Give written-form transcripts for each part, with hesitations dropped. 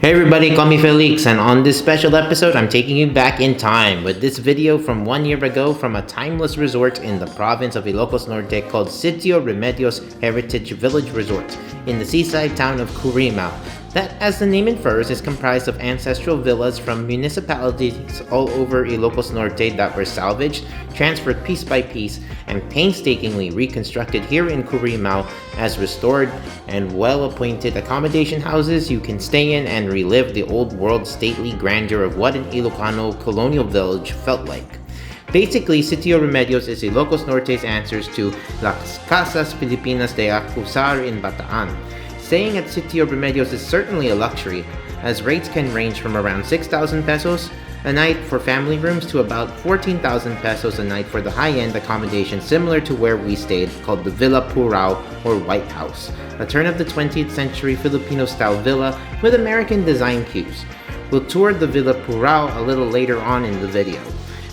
Hey everybody, call me Felix, and on this special episode, I'm taking you back in time with this video from 1 year ago from a timeless resort in the province of Ilocos Norte called Sitio Remedios Heritage Village Resort in the seaside town of Currimao. That, as the name infers, is comprised of ancestral villas from municipalities all over Ilocos Norte that were salvaged, transferred piece by piece, and painstakingly reconstructed here in Currimao as restored and well-appointed accommodation houses you can stay in and relive the old world stately grandeur of what an Ilocano colonial village felt like. Basically, Sitio Remedios is Ilocos Norte's answers to Las Casas Filipinas de Acuzar in Bataan. Staying at Sitio Remedios is certainly a luxury, as rates can range from around 6,000 pesos a night for family rooms to about 14,000 pesos a night for the high-end accommodation similar to where we stayed, called the Villa Puraw or White House, a turn of the 20th century Filipino-style villa with American design cues. We'll tour the Villa Puraw a little later on in the video.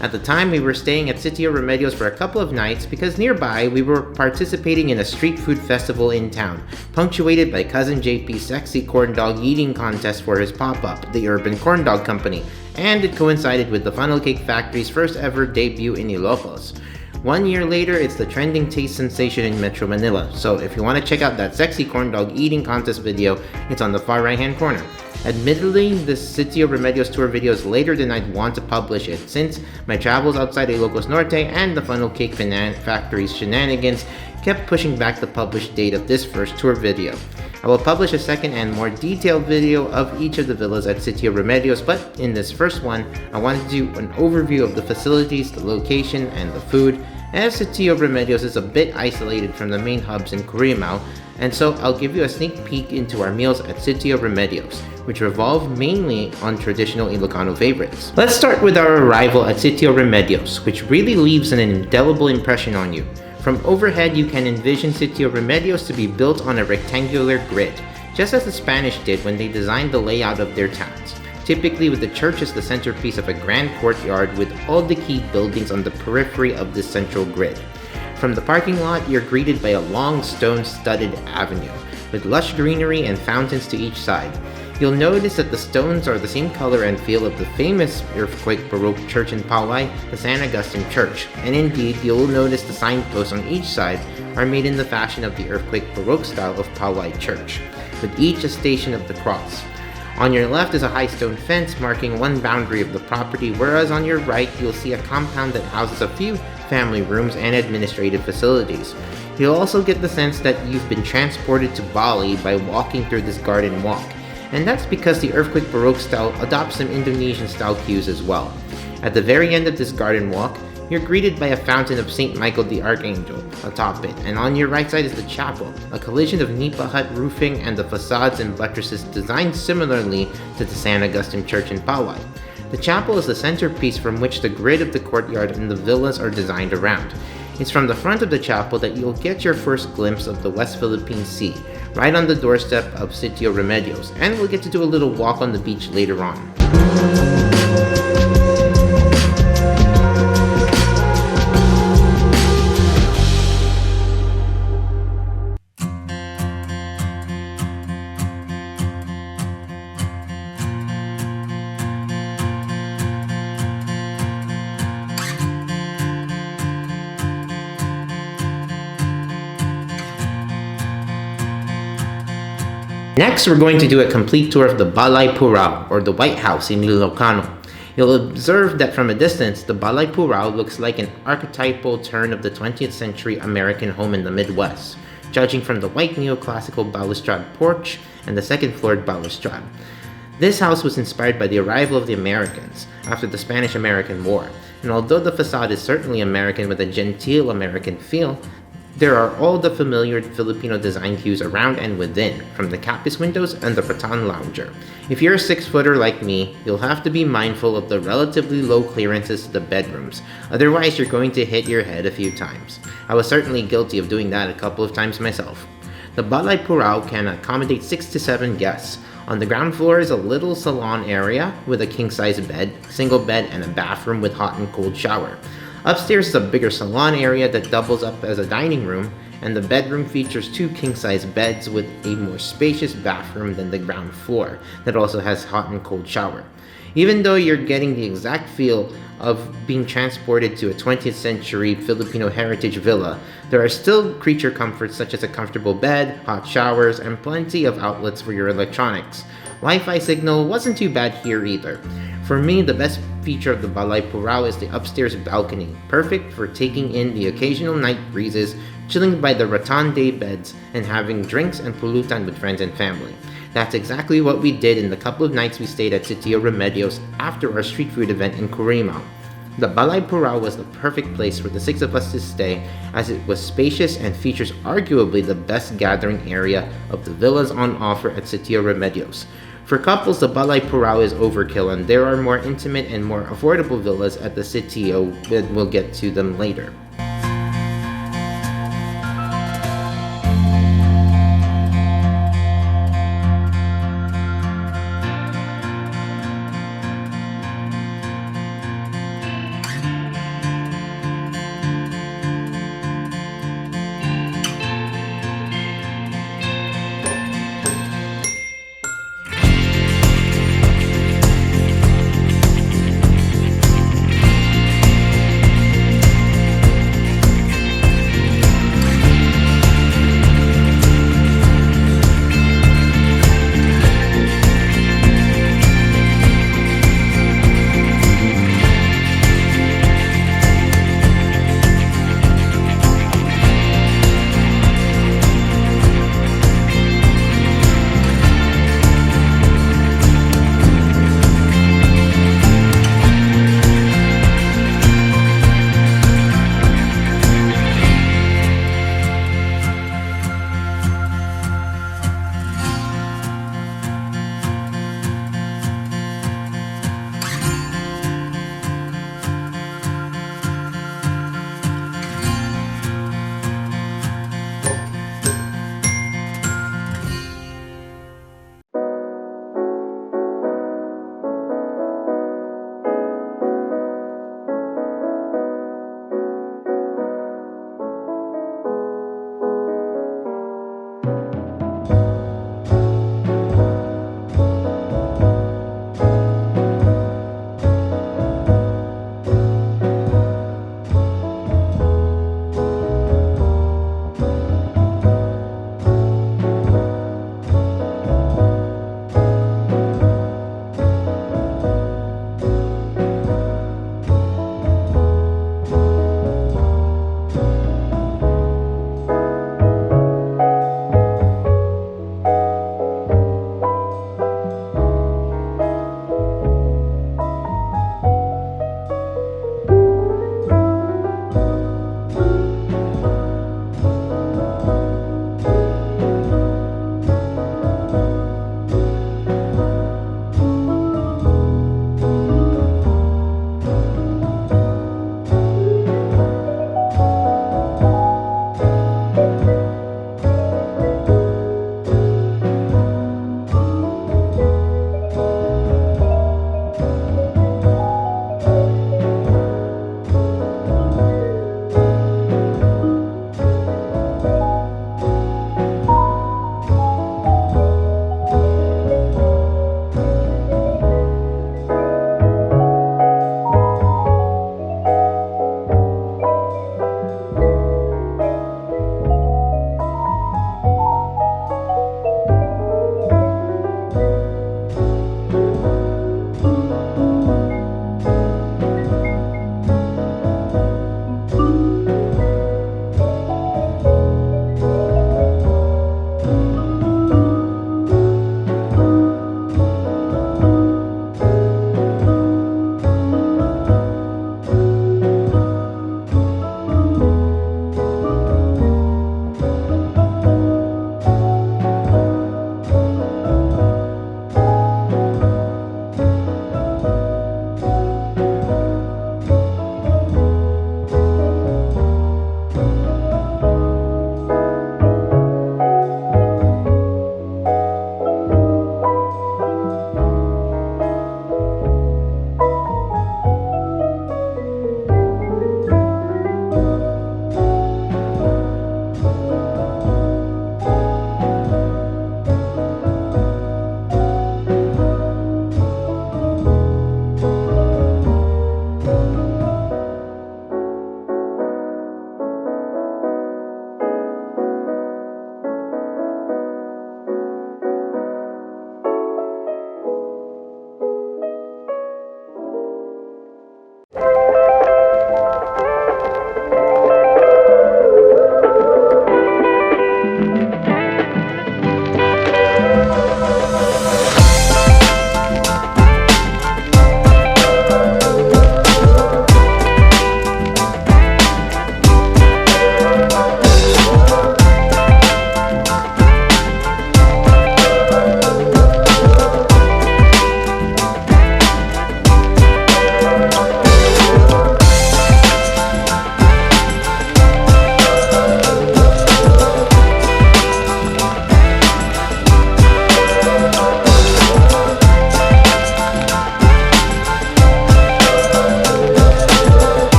At the time, we were staying at Sitio Remedios for a couple of nights because nearby we were participating in a street food festival in town, punctuated by Cousin JP's sexy corn dog eating contest for his pop-up, the Urban Corn Dog Company, and it coincided with the Funnel Cake Factory's first ever debut in Ilocos. 1 year later, it's the trending taste sensation in Metro Manila, so if you want to check out that sexy corn dog eating contest video, it's on the far right hand corner. Admittedly, the Sitio Remedios tour video is later than I'd want to publish it, since my travels outside Ilocos Norte and the Funnel Cake Factory's shenanigans kept pushing back the published date of this first tour video. I will publish a second and more detailed video of each of the villas at Sitio Remedios, but in this first one, I wanted to do an overview of the facilities, the location, and the food, as Sitio Remedios is a bit isolated from the main hubs in Currimao, and so I'll give you a sneak peek into our meals at Sitio Remedios, which revolve mainly on traditional Ilocano favorites. Let's start with our arrival at Sitio Remedios, which really leaves an indelible impression on you. From overhead, you can envision Sitio Remedios to be built on a rectangular grid, just as the Spanish did when they designed the layout of their towns, typically with the church as the centerpiece of a grand courtyard with all the key buildings on the periphery of this central grid. From the parking lot, you're greeted by a long stone-studded avenue, with lush greenery and fountains to each side. You'll notice that the stones are the same color and feel of the famous earthquake Baroque church in Paoay, the San Agustin Church, and indeed, you'll notice the signposts on each side are made in the fashion of the earthquake Baroque style of Paoay Church, with each a station of the cross. On your left is a high stone fence marking one boundary of the property, whereas on your right you'll see a compound that houses a few family rooms and administrative facilities. You'll also get the sense that you've been transported to Balay by walking through this garden walk, and that's because the earthquake Baroque style adopts some Indonesian style cues as well. At the very end of this garden walk, you're greeted by a fountain of St. Michael the Archangel atop it, and on your right side is the chapel, a collision of nipa hut roofing and the facades and buttresses designed similarly to the San Agustin Church in Paoay. The chapel is the centerpiece from which the grid of the courtyard and the villas are designed around. It's from the front of the chapel that you'll get your first glimpse of the West Philippine Sea, right on the doorstep of Sitio Remedios, and we'll get to do a little walk on the beach later on. Next, we're going to do a complete tour of the Balay Puraw, or the White House in Ilocano. You'll observe that from a distance, the Balay Puraw looks like an archetypal turn of the 20th century American home in the Midwest, judging from the white neoclassical balustrade porch and the second-floored balustrade. This house was inspired by the arrival of the Americans after the Spanish-American War, and although the facade is certainly American with a genteel American feel, there are all the familiar Filipino design cues around and within, from the Capiz windows and the Bataan lounger. If you're a 6-footer like me, you'll have to be mindful of the relatively low clearances to the bedrooms, otherwise you're going to hit your head a few times. I was certainly guilty of doing that a couple of times myself. The Balay Puraw can accommodate 6 to 7 guests. On the ground floor is a little salon area with a king-size bed, single bed, and a bathroom with hot and cold shower. Upstairs is a bigger salon area that doubles up as a dining room, and the bedroom features two king-size beds with a more spacious bathroom than the ground floor that also has hot and cold shower. Even though you're getting the exact feel of being transported to a 20th century Filipino heritage villa, there are still creature comforts such as a comfortable bed, hot showers, and plenty of outlets for your electronics. Wi-Fi signal wasn't too bad here either. For me, the best feature of the Balay Puraw is the upstairs balcony, perfect for taking in the occasional night breezes, chilling by the rattan day beds, and having drinks and pulutan with friends and family. That's exactly what we did in the couple of nights we stayed at Sitio Remedios after our street food event in Currimao. The Balay Puraw was the perfect place for the six of us to stay, as it was spacious and features arguably the best gathering area of the villas on offer at Sitio Remedios. For couples, the Balay Puraw is overkill, and there are more intimate and more affordable villas at the Sitio, but we'll get to them later.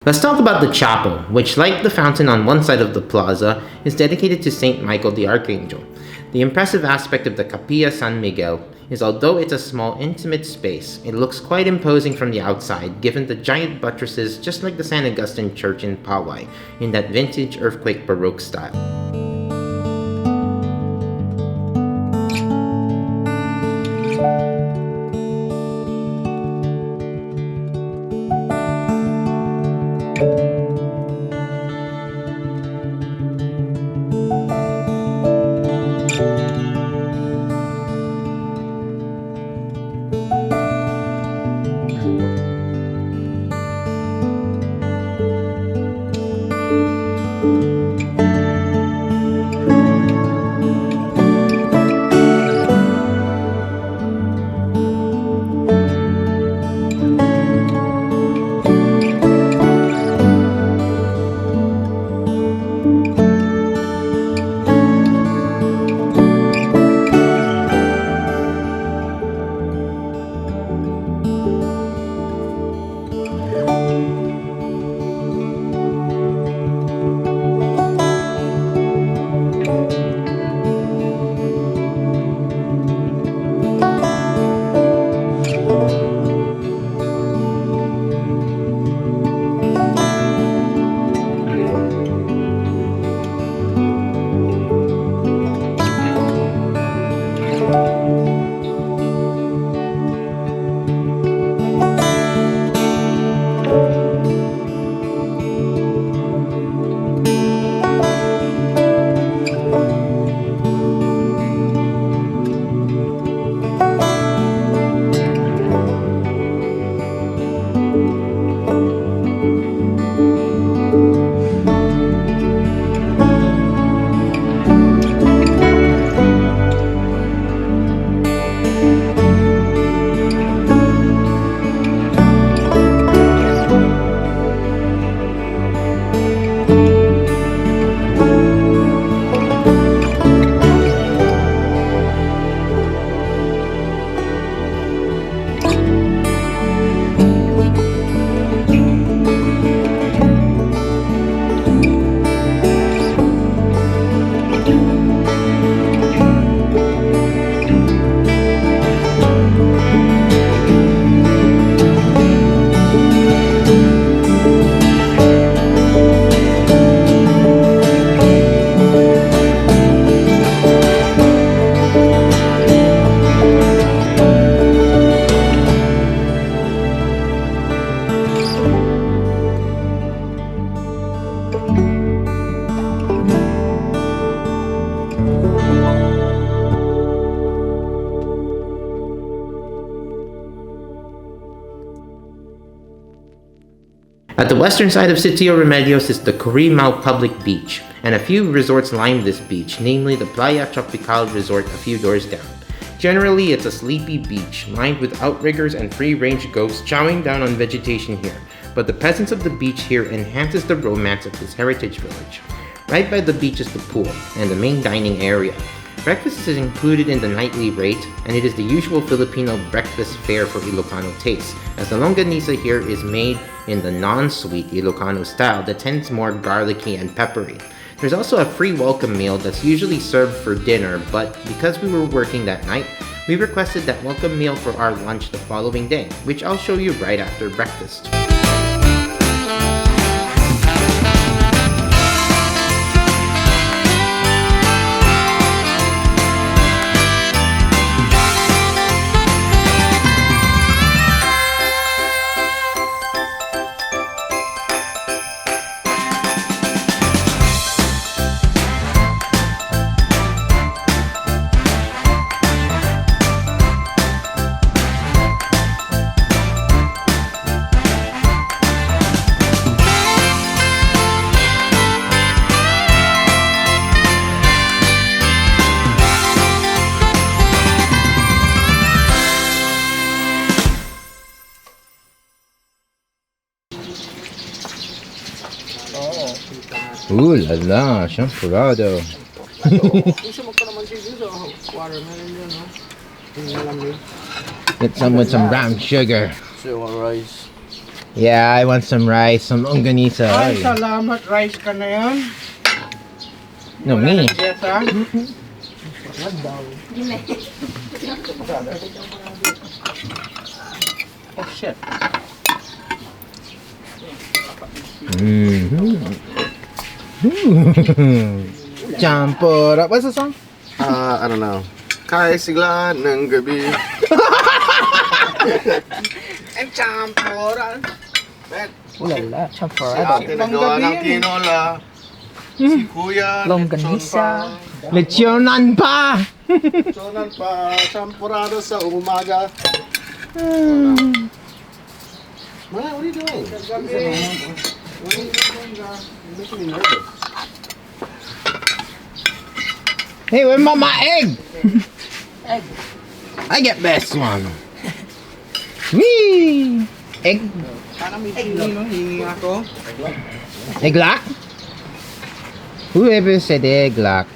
Let's talk about the chapel, which, like the fountain on one side of the plaza, is dedicated to Saint Michael the Archangel. The impressive aspect of the Capilla San Miguel is although it's a small, intimate space, it looks quite imposing from the outside given the giant buttresses just like the San Agustin Church in Paoay, in that vintage earthquake Baroque style. At the western side of Sitio Remedios is the Currimao Public Beach, and a few resorts line this beach, namely the Playa Tropical Resort a few doors down. Generally, it's a sleepy beach, lined with outriggers and free-range ghosts chowing down on vegetation here, but the presence of the beach here enhances the romance of this heritage village. Right by the beach is the pool, and the main dining area. Breakfast is included in the nightly rate, and it is the usual Filipino breakfast fare for Ilocano taste, as the longanisa here is made in the non-sweet Ilocano style that tends more garlicky and peppery. There's also a free welcome meal that's usually served for dinner, but because we were working that night, we requested that welcome meal for our lunch the following day, which I'll show you right after breakfast. Ooh la la, champurrado. Get some with some brown sugar. So rice. Yeah, I want some rice, some longanisa. Ay, salamat. Rice ka na yan. No, me. Yes, ha? Oh, shit. Champura. What's the song? I don't know. Kay sigla ng gabi. And champoran. Ulala, Si champorado. ate nagawa ng tinola. Si kuya. Longganisa. Lechonan pa! Chonan pa. Champurado sa umaga. Maya, what are you doing? What are you doing? You're making me nervous. Hey, where's my egg? Egg. I get best one. Wee! Egg. Parang may chili, no? Hingi ako. Egg lock? Whoever said egg lock?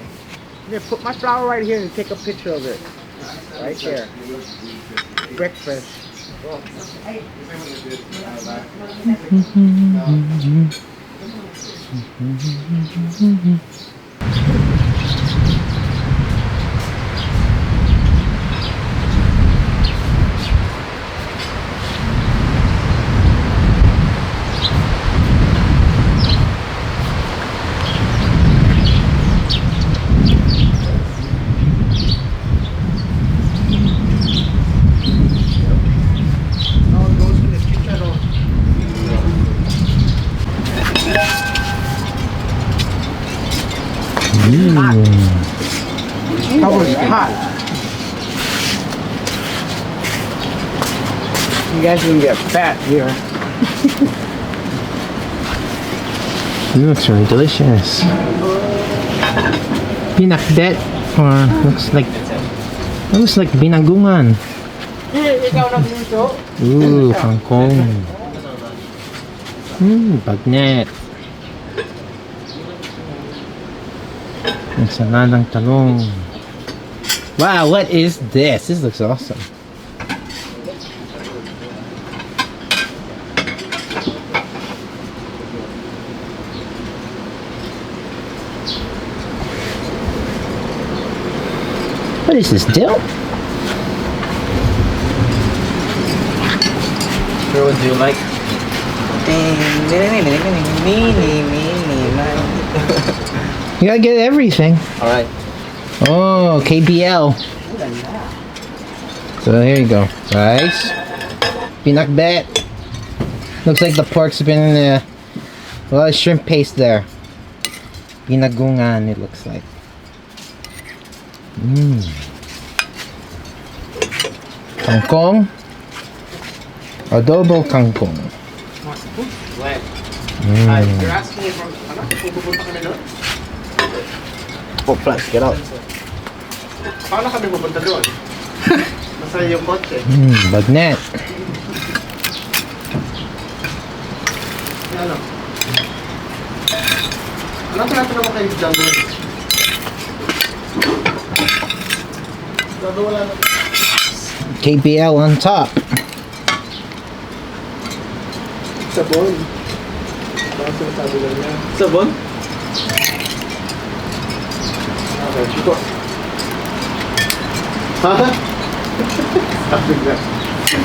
Here, put my flour right here and take a picture of it. Right there. Breakfast. That was hot. You guys can get fat here. Looks really delicious. Pinakbet, or looks like binagungan. Ikaw nagluto? Ooh, kangkong. Bagnet. Ensaladang talong. Wow, what is this? This looks awesome. What is this, dill? Sure, would you like? You gotta get everything. Alright. Oh, KBL. So here you go. Rice. Pinakbet. Looks like the pork's been in a lot of shrimp paste there. Pinagungan, it looks like. Kangkong. Adobo kangkong. You're asking me from, ano? Pupunta kami doon? Oh, flash, get out. Paano kami pupunta doon? Masaya yung kotse. Bagnet. Ano? Anong tinatanong mo kayo dyan doon? Wala na. KBL on top. Sabon. Bakit sinasabi lang niya? Sabon? Okay, siko. Ha?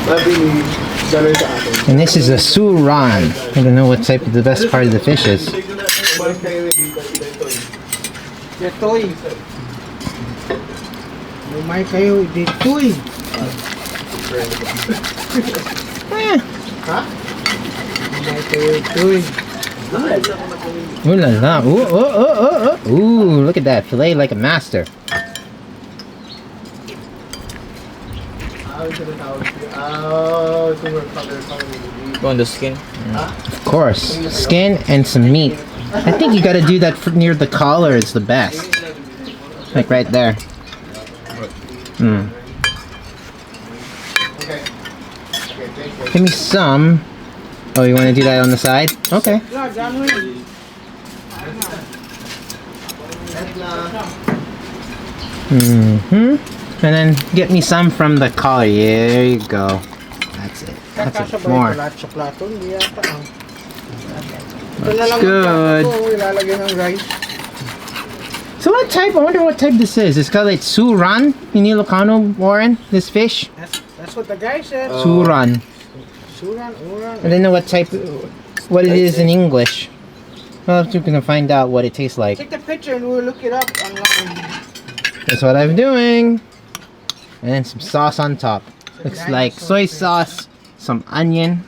Sabi ni Galoy sa akin. And this is a suran. I don't know what type of the best part of the fish is. Balik kayo dito. Detoy. Lumay kayo, detoy. Ha? Lumay kayo, detoy. Ooh la la. Ooh, oh, oh, oh, oh. Ooh, look at that. Filet like a master. Go on the skin. Of course. Skin and some meat. I think you gotta do that near the collar. It's the best. Like right there. Give me some. Oh, you want to do that on the side? Okay. Yeah, dyan mo yun. And then get me some from the collar. Yeah, there you go. That's it. Kakasya ba more. ito lahat tsoklato? Hindi yata. Ito na That's lang good. ang ilalagay ng rice. So what type? I wonder what type this is. It's called like suran in Ilocano, Warren. This fish. That's what the guy said. Suran. Suran, uran. I don't know what type, what it is in English. Well, we're gonna find out what it tastes like. Take the picture and we'll look it up online. That's what I'm doing. And then some sauce on top. Looks like soy sauce, some onion.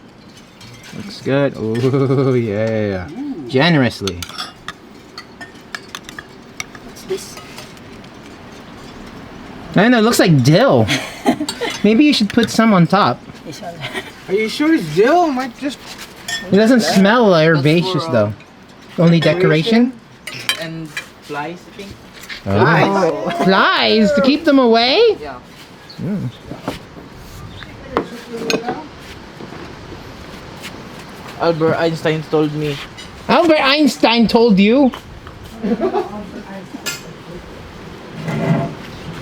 Looks good. Oh yeah. Generously. What's this? I don't know, it looks like dill. Maybe you should put some on top. This one. Are you sure it's dill? Might just It doesn't smell herbaceous though. Only decoration? And flies, I think. Oh. Flies to keep them away? Yeah. Albert Einstein told me. Albert Einstein told you.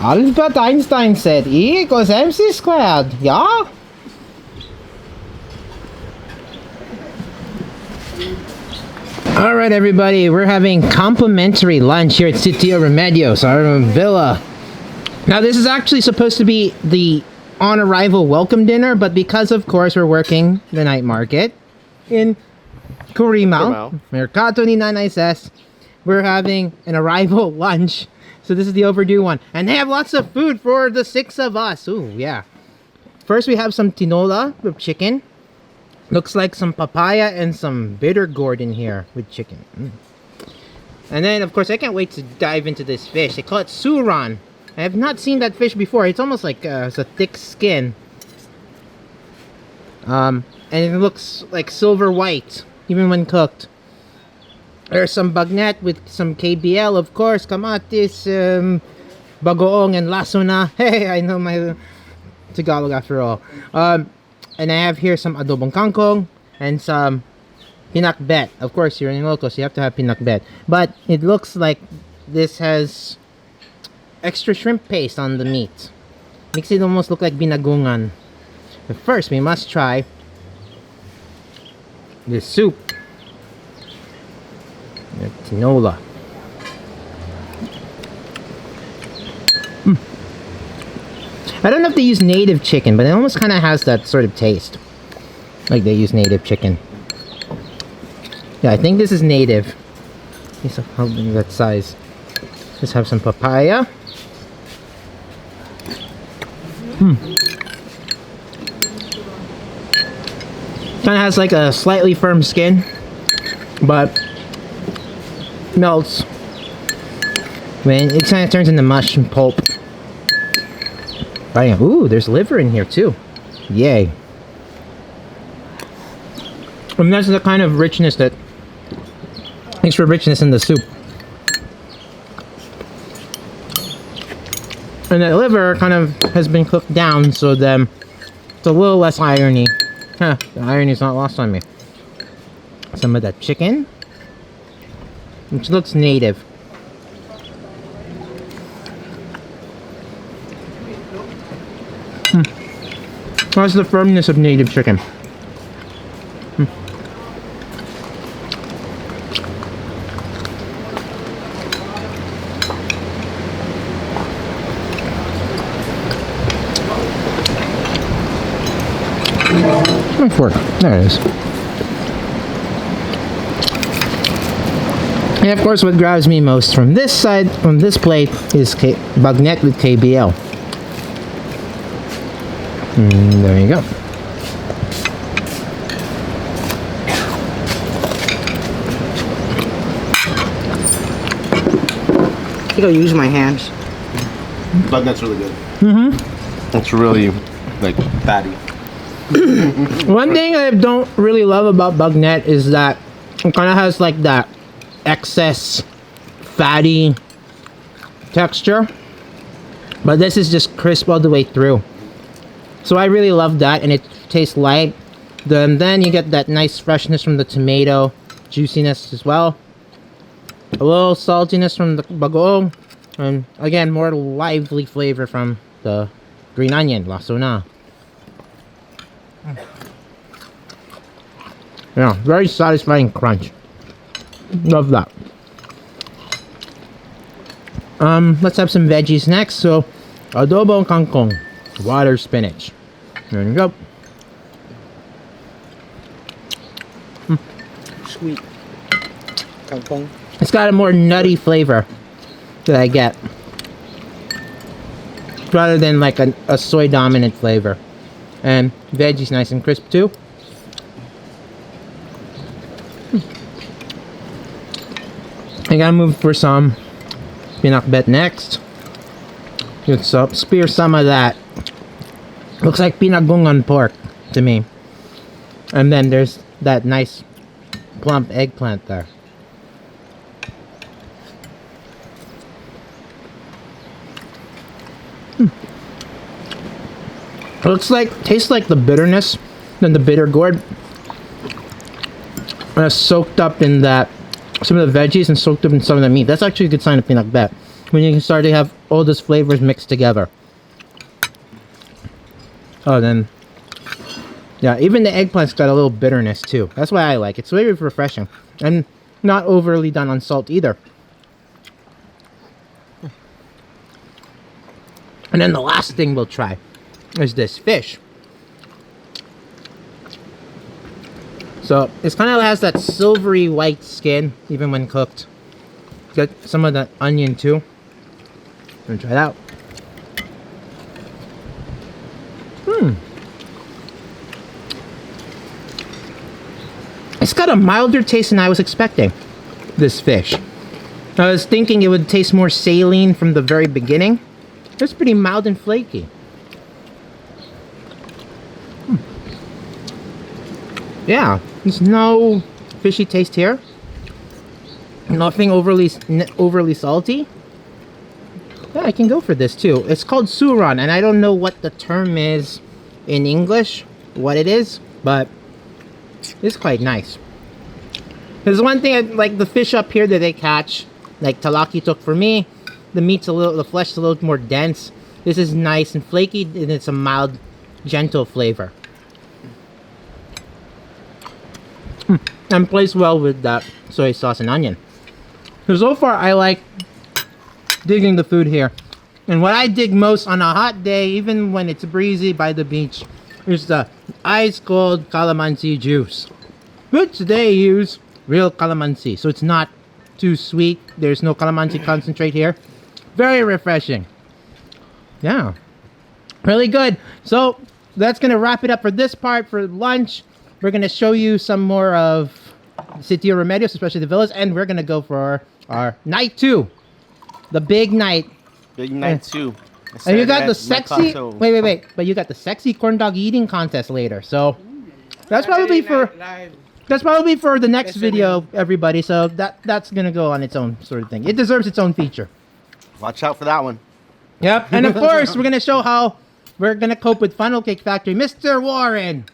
Albert Einstein said E equals MC squared. Yeah? Alright everybody, we're having complimentary lunch here at Sitio Remedios, our villa. Now this is actually supposed to be the on arrival welcome dinner, but because of course we're working the night market in Currimao, Mercato ni Nanay Ses, we're having an arrival lunch. So this is the overdue one. And they have lots of food for the 6 of us. Ooh, yeah. First we have some tinola with chicken. Looks like some papaya and some bitter gourd in here with chicken. And then, of course, I can't wait to dive into this fish. They call it suran. I have not seen that fish before. It's almost like it's a thick skin. And it looks like silver white, even when cooked. There's some bagnet with some KBL, of course, kamatis, bagoong, and lasuna. Hey, I know my Tagalog after all. And I have here some adobong kangkong and some pinakbet. Of course, you're in Ilocos, so you have to have pinakbet. But it looks like this has extra shrimp paste on the meat. Makes it almost look like binagungan. But first, we must try the soup. The tinola. I don't know if they use native chicken, but it almost kind of has that sort of taste. Like they use native chicken. Yeah, I think this is native. It's that size. Just have some papaya. Kind of has like a slightly firm skin, but melts when it kind of turns into mush and pulp. Ooh, there's liver in here too. Yay. And that's the kind of richness that makes for richness in the soup. And that liver kind of has been cooked down, so then it's a little less irony. Huh, the irony's not lost on me. Some of that chicken, which looks native. That's the firmness of native chicken. My fork. There it is. And of course, what grabs me most from this side, from this plate, is bagnet with KBL. There you go. I think I'll use my hands. Bagnet's really good. It's really, like, fatty. One thing I don't really love about bagnet is that it kind of has like that excess fatty texture, but this is just crisp all the way through. So I really love that, and it tastes light. Then you get that nice freshness from the tomato, juiciness as well. A little saltiness from the bagoong, and again, more lively flavor from the green onion, lasuna. Yeah, very satisfying crunch. Love that. Let's have some veggies next. So, adobo kangkong, water spinach. There you go. Sweet. Kangkong. It's got a more nutty flavor that I get, rather than like a soy dominant flavor. And veggies nice and crisp too. I gotta move for some pinakbet next. Let's spear some of that. Looks like pinagungan pork to me. And then there's that nice plump eggplant there. Tastes like the bitterness, then the bitter gourd. Soaked up in that, some of the veggies and soaked up in some of the meat. That's actually a good sign of pinakbet, when you can start to have all those flavors mixed together. Oh, then, yeah, even the eggplant's got a little bitterness too. That's why I like it. It's very refreshing and not overly done on salt either. And then the last thing we'll try is this fish. So it kind of has that silvery white skin even when cooked. It's got some of the onion too. Let me try it out. It's got a milder taste than I was expecting, this fish. I was thinking it would taste more saline from the very beginning. It's pretty mild and flaky. Yeah, there's no fishy taste here. Nothing overly salty. Yeah, I can go for this too. It's called suran, and I don't know what the term is in English, what it is, but it's quite nice. There's one thing, like the fish up here that they catch, like talaki took for me, the flesh is a little more dense. This is nice and flaky, and it's a mild, gentle flavor. And plays well with that soy sauce and onion. So far, I like digging the food here. And what I dig most on a hot day, even when it's breezy by the beach, is the ice cold calamansi juice, which they use real calamansi, so it's not too sweet. There's no calamansi concentrate here. Very refreshing. Yeah, really good. So that's gonna wrap it up for this part. For lunch, we're gonna show you some more of Sitio Remedios, especially the villas, and we're gonna go for our night 2, the big night. Big night 2. And you got the sexy, wait, but you got the sexy corn dog eating contest later. So that's probably for the next video, everybody. So that's gonna go on its own sort of thing. It deserves its own feature. Watch out for that one. Yep. And of course, we're gonna show how we're gonna cope with Funnel Cake Factory. Mr. Warren,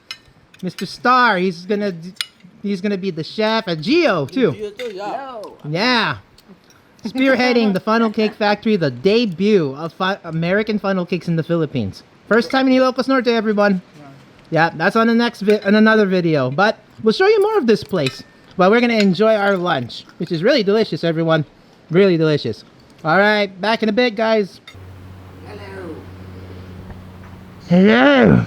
Mr. Star, he's gonna be the chef, and Gio too. Yeah. Spearheading the Funnel Cake Factory, the debut of American funnel cakes in the Philippines. First time in Ilocos Norte, everyone. Yeah, that's on the next another video. But we'll show you more of this place. But we're gonna enjoy our lunch, which is really delicious, everyone. Really delicious. All right, back in a bit, guys. Hello.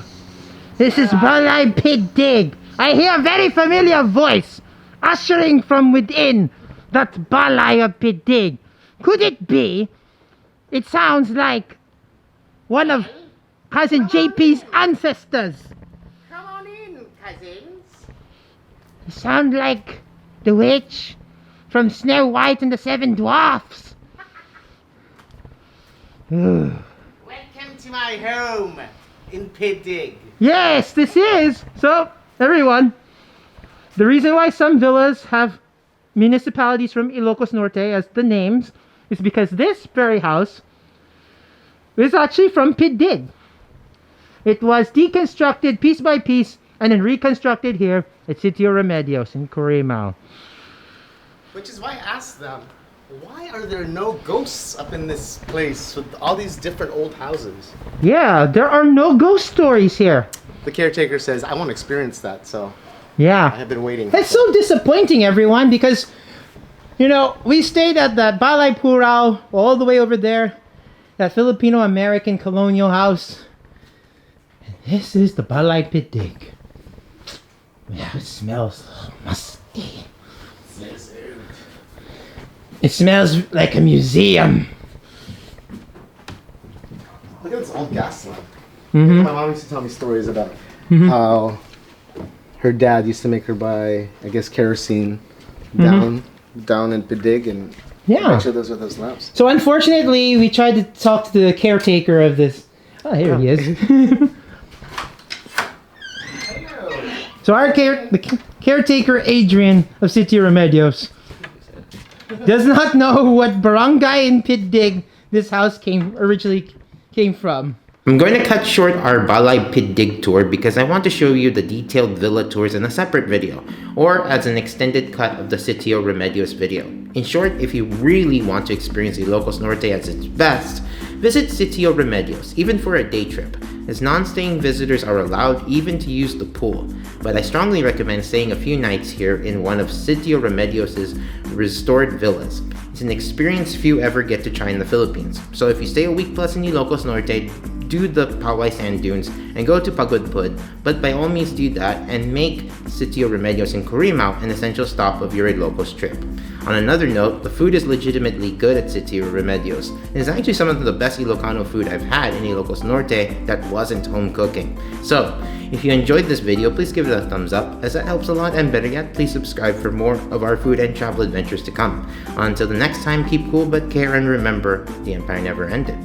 This is Balay Piddig. I hear a very familiar voice ushering from within that Balay of Piddig. Could it be? It sounds like one of Cousin JP's ancestors. Come on in, cousins. You sound like the witch from Snow White and the Seven Dwarfs. Welcome to my home in Piddig. Yes, this is. So, everyone, the reason why some villas have municipalities from Ilocos Norte as the names is because this very house is actually from Piddig. It was deconstructed piece by piece and then reconstructed here at Sitio Remedios in Currimao. Which is why I asked them, why are there no ghosts up in this place with all these different old houses? Yeah, there are no ghost stories here. The caretaker says, I want to experience that, so Yeah. I have been waiting. It's so disappointing, everyone, because, you know, we stayed at that Balay Puraw all the way over there, that Filipino-American colonial house. And this is the Balay Piddig. Yeah, it smells musty. It smells like a museum. Look at this old gas lamp. Mm-hmm. My mom used to tell me stories about how her dad used to make her buy, I guess, kerosene down in Piddig, and Yeah. make sure those are those lamps. So unfortunately, we tried to talk to the caretaker of this. Oh, here he is. So our caretaker, Adrian of Sitio Remedios, does not know what barangay in Piddig this house originally came from. I'm going to cut short our Balay Piddig tour because I want to show you the detailed villa tours in a separate video, or as an extended cut of the Sitio Remedios video. In short, if you really want to experience Ilocos Norte at its best, visit Sitio Remedios, even for a day trip, as non-staying visitors are allowed even to use the pool. But I strongly recommend staying a few nights here in one of Sitio Remedios' restored villas. It's an experience few ever get to try in the Philippines. So if you stay a week plus in Ilocos Norte, do the Paoay Sand Dunes and go to Pagudpud, but by all means do that and make Sitio Remedios in Currimao an essential stop of your Ilocos trip. On another note, the food is legitimately good at Sitio Remedios. It is actually some of the best Ilocano food I've had in Ilocos Norte that wasn't home cooking. So, if you enjoyed this video, please give it a thumbs up, as that helps a lot, and better yet, please subscribe for more of our food and travel adventures to come. Until the next time, keep cool but care, and remember, the empire never ended.